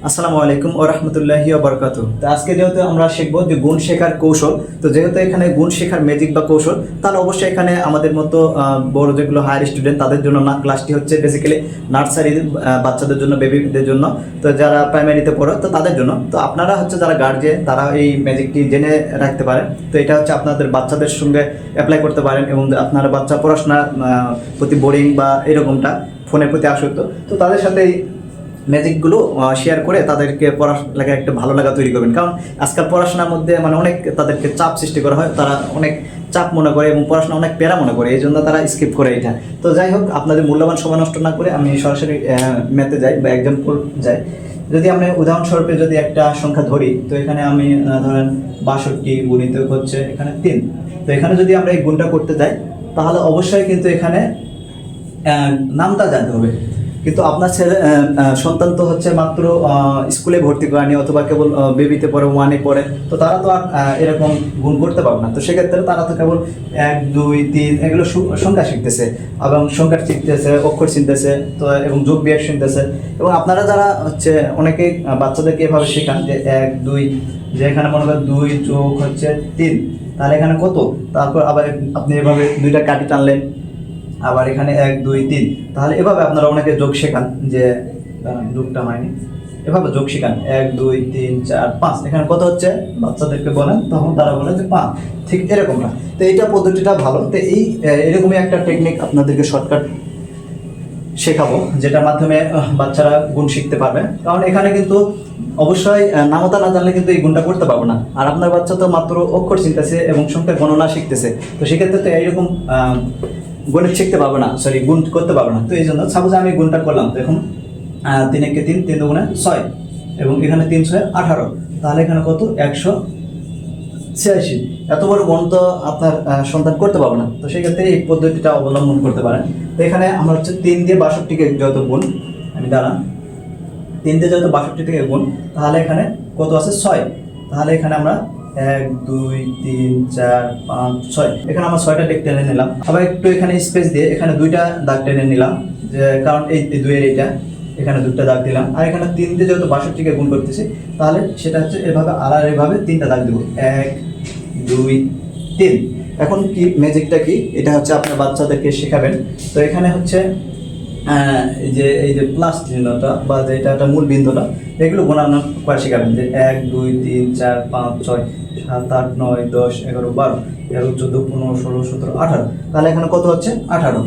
আসসালামু আলাইকুম ওয়া রাহমাতুল্লাহি ওয়া বারাকাতুহু। তো আজকে যেহেতু আমরা শিখবো যে গুণ শেখার কৌশল, তো যেহেতু এখানে গুণ শেখার ম্যাজিক বা কৌশল, তাহলে অবশ্যই এখানে আমাদের মতো বড় যেগুলো হায়ার স্টুডেন্ট তাদের জন্য না, ক্লাসটি হচ্ছে বেসিক্যালি নার্সারি বাচ্চাদের জন্য, বেবিদের জন্য। তো যারা প্রাইমারিতে পড়ো তো তাদের জন্য, তো আপনারা হচ্ছে যারা গার্জিয়ান তারা এই ম্যাজিকটি জেনে রাখতে পারেন। তো এটা হচ্ছে আপনাদের বাচ্চাদের সঙ্গে অ্যাপ্লাই করতে পারেন, এবং আপনার বাচ্চা পড়াশোনার প্রতি বোরিং বা এরকমটা ফোনের প্রতি আসক্ত, তো তাদের সাথে ম্যাজিকগুলো শেয়ার করে তাদেরকে পড়ালেখায় একটা ভালো লাগা তৈরি করবেন। কারণ আজকাল পড়াশোনার মধ্যে মানে অনেক তাদেরকে চাপ সৃষ্টি করা হয়, তারা অনেক চাপ মনে করে এবং পড়াশোনা অনেক প্যারা মনে করে, এই জন্য তারা স্কিপ করে এটা। তো যাই হোক, আপনাদের মূল্যবান সময় নষ্ট না করে আমি সরাসরি ম্যাথে যাই বা এক্সাম্পল যাই। যদি আমি উদাহরণস্বরূপে যদি একটা সংখ্যা ধরি, তো এখানে আমি ধরেন 62 গুণিত হচ্ছে এখানে 3। তো এখানে যদি আমরা এই গুণটা করতে যাই, তাহলে অবশ্যই কিন্তু এখানে নামটা জানতে হবে। কিন্তু আপনার ছেলে সন্তান তো হচ্ছে মাত্র স্কুলে ভর্তি করেনি, অথবা কেবল বেবিতে পড়ে, ওয়ানে পড়ে, তো তারা তো আর এরকম গুণ করতে পারবে না। তো সেক্ষেত্রে তারা তো কেবল 1 2 3 এগুলো সংখ্যা শিখতেছে, এবং সংখ্যা শিখতেছে, অক্ষর চিনতেছে, তো এবং যোগ বিয়োগ শিখতেছে। এবং আপনারা যারা হচ্ছে অনেকেই বাচ্চাদেরকে এভাবে শেখান যে 1 2, যে এখানে মনে করেন 2 যোগ হচ্ছে 3, তাহলে এখানে কত, তারপর আবার আপনি এভাবে দুইটা কাটি টানলেন, আবার এখানে 1 2 3, তাহলে এভাবে আপনারা অনেকে যোগ শেখান, যে যোগটা হয়নি, এভাবে যোগ শেখান 1 2 3 4 5, এখানে কত হচ্ছে বাচ্চাদেরকে বলেন, তখন তারা বলে যে 5, ঠিক এরকমটা। তো এইটা পদ্ধতিটা ভালো। তো এরকমই একটা টেকনিক আপনাদেরকে শর্টকাট শেখাবো, যেটার মাধ্যমে বাচ্চারা গুণ শিখতে পারবে। কারণ এখানে কিন্তু অবশ্যই নামতা না জানলে কিন্তু এই গুণটা করতে পারবো না। আর আপনার বাচ্চা তো মাত্র অক্ষর চিনতেছে এবং সংখ্যা গণনা শিখতেছে, তো সেক্ষেত্রে তো এইরকম গণিত শিখতে পারবো না, সরি গুণ করতে পারবো না। তো এই জন্য সাপোজ আমি গুণটা করলাম, তো এখন 3 একে 3, 3 দুগুণে 6, এবং এখানে 3 6 18, তাহলে এখানে কত 186। এত বড় গুণ তো আপনার সন্তান করতে পারবে না। তো সেই ক্ষেত্রে এই পদ্ধতিটা অবলম্বন করতে পারেন। তো এখানে আমরা হচ্ছে 3 দিয়ে 62কে যত গুণ, আমি দাঁড়ান 3 দিয়ে যত 62 থেকে গুণ, তাহলে এখানে কত আছে 6, তাহলে এখানে আমরা 1 2 3 4 5 6, এখানে আমরা 6টা টেক টেনে নিলাম। আবার একটু এখানে স্পেস দিয়ে এখানে 2টা দাগ টেনে নিলাম, যে কারণ এই 2 এর এইটা, এখানে 2টা দাগ দিলাম। আর এখানে 3 দিয়ে যত 62কে গুণ করতেছি, তাহলে সেটা হচ্ছে এভাবে আর এভাবে 3টা দাগ দেবো, 1 2 3। এখন কি ম্যাজিকটা কি, এটা হচ্ছে আপনার বাচ্চাদেরকে শেখাবেন। তো এখানে হচ্ছে এই যে প্লাস চিহ্নটা বা যেটা একটা মূল বিন্দুটা, এগুলো গণনা করে শেখাবেন, যে 1 2 3 4 5 6 7 8 9 10 11 12 13 14 15 16 17 18, তাহলে এখানে কত হচ্ছে 18।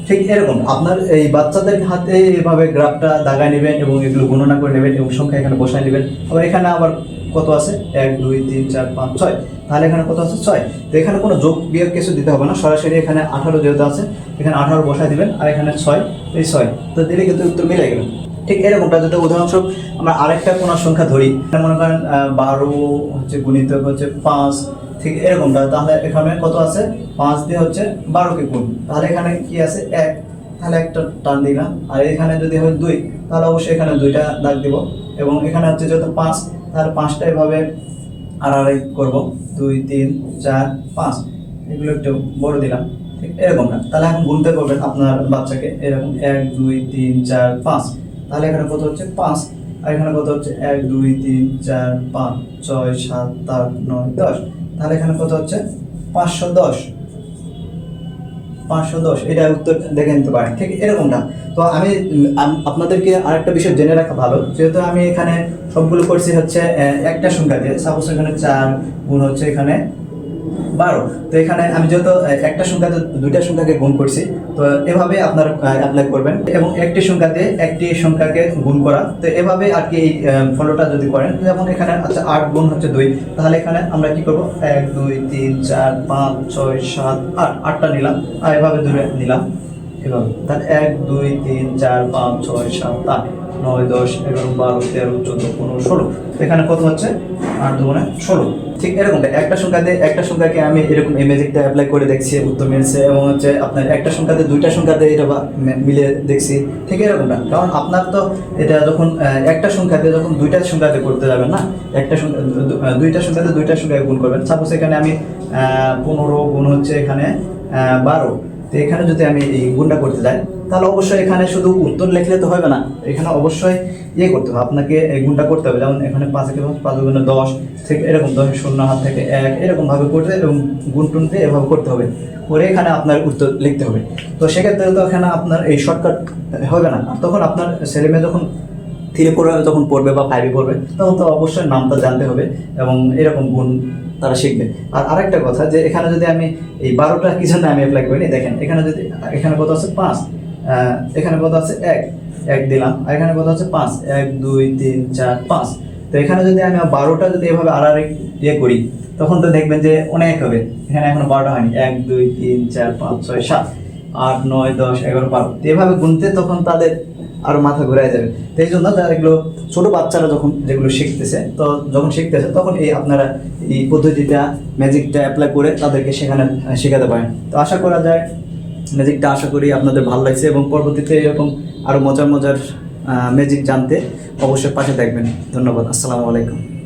ঠিক এরকম আপনার এই বাচ্চাদের হাতে এভাবে গ্রাফটা দাগায় নেবেন এবং এগুলো গণনা করে নেবেন এবং সংখ্যা এখানে বসায় নেবেন। আবার এখানে আবার কত আছে 1 2 3 4 5 6, তাহলে এখানে কত আছে 6। তো এখানে কোনো যোগ বিয়োগ কিছু দিতে হবে না, সরাসরি এখানে 18 যেহেতু আছে এখানে 18 বসায় দিবেন, আর এখানে 6, এই 6, তো দিলে কিন্তু উত্তর মিলে গেল। ঠিক এরকমটা যদি উদাহরণস্বরূপ আমরা আরেকটা কোনো সংখ্যা ধরি, মনে করেন 12 হচ্ছে গুণিত হচ্ছে 5, ঠিক এরকমটা, তাহলে এখানে কত আছে 5 দিয়ে হচ্ছে 12কে গুণ, তাহলে এখানে কি আছে 1, তাহলে একটা টান দিলাম। আর এখানে যদি হয় 2, তাহলে অবশ্যই এখানে 2টা দাগ দিব, এবং এখানে হচ্ছে যেহেতু 5, তাহলে 5টা এভাবে আড়াআড়ি করবো, 2 3 4 5, এগুলো একটু বড় দিলাম, ঠিক এরকমটা। তাহলে এখন গুনতে করবেন আপনার বাচ্চাকে এরকম 1 2 3 4 5, তাহলে এখানে কত হচ্ছে 5, আর এখানে কত হচ্ছে 1 2 3 4 5 6 7 8 9 10, তাহলে এখানে কত হচ্ছে 510। এটা উত্তর দেখে নিতে পারেন, ঠিক এরকমটা। তো আমি আপনাদেরকে আরেকটা বিষয় জেনে রাখা ভালো, যেহেতু আমি এখানে সবগুলো করছি হচ্ছে একটা সংখ্যা দিয়ে, সাপোজ এখানে 4 গুণ হচ্ছে এখানে 12, তো এখানে আমি যেহেতু একটা সংখ্যাতে 2টা সংখ্যাকে গুণ করছি, তো এভাবে আপনারা অ্যাপ্লাই করবেন, এবং একটি সংখ্যা দিয়ে একটি সংখ্যাকে গুণ করা। তো এভাবে আর কি এই ফলোটা যদি করেন, যেমন এখানে আচ্ছা 8 গুণ হচ্ছে 2, তাহলে এখানে আমরা কি করব 1 2 3 4 5 6 7 8, 8টা নিলাম, আর এভাবে দূরে নিলাম এভাবে, তাহলে 1 2 3 4 5 6 7 8 9 10 11 12 13 14 15 16, এখানে কত হচ্ছে 8 দুগুণে 16। ঠিক এরকম একটা সংখ্যা দিয়ে একটা সংখ্যাকে আমি এরকম ম্যাজিকটা অ্যাপ্লাই করে দেখছি, উত্তর মিলছে। এবং হচ্ছে আপনার একটা সংখ্যাতে 2টা সংখ্যাতে এটা মিলে দেখছি, ঠিক এরকমটা। কারণ আপনার তো এটা যখন একটা সংখ্যাতে যখন 2টা সংখ্যাতে করতে যাবেন না, একটা সংখ্যা 2টা সংখ্যাতে 2টা সংখ্যাকে গুণ করবেন। সাপোজ এখানে আমি 15 গুণ হচ্ছে এখানে 12, তো এখানে যদি আমি এই গুণটা করতে যাই, তাহলে অবশ্যই এখানে শুধু উত্তর লিখলে তো হবে না, এখানে অবশ্যই করতে হবে, আপনাকে এই গুণটা করতে হবে। যেমন এখানে 5 একে 5 গুণে 10 থেকে এরকম 10 শূন্য হাত থেকে 1 এরকম ভাবে করতে এবং গুণ টুন দিয়ে এভাবে করতে হবে, করে এখানে আপনার উত্তর লিখতে হবে। তো সেক্ষেত্রে তো এখানে আপনার এই শর্টকাট হবে না। তখন আপনার ছেলেমেয়ে যখন 3 যখন পড়বে বা 5 পড়বে, তখন তো অবশ্যই নামটা জানতে হবে এবং এরকম গুণ তারা শিখবে। আর আরেকটা কথা, যে এখানে যদি আমি এই 12টা কি জন্য আমি অ্যাপ্লাই করিনি, দেখেন এখানে যদি এখানে কত আছে 5, এখানে কত আছে 1 দিলাম, আর এখানে কত আছে 5, 1 2 3 4 5। তো এখানে যদি আমি 12টা যদি এভাবে আর করি, তখন তো দেখবেন যে অনেক হবে। এখানে এখনো 12টা হয়নি, 1 2 3 4 5 6 7 8 9 10 11 12। তো এভাবে গুনতে তখন তাদের আরো মাথা ঘুরায় যাবে। তো এই জন্য যারা এগুলো ছোট বাচ্চারা যখন যেগুলো শিখতেছে, তো যখন শিখতেছে তখন এই আপনারা এই পদ্ধতিটা ম্যাজিকটা অ্যাপ্লাই করে তাদেরকে সেখানে শেখাতে পারেন। তো আশা করা যায় ম্যাজিকটা আশা করি আপনাদের ভালো লাগছে, এবং পরবর্তীতে এরকম আরো মজার মজার ম্যাজিক জানতে অবশ্যই পাশে থাকবেন। ধন্যবাদ। আসসালামু আলাইকুম।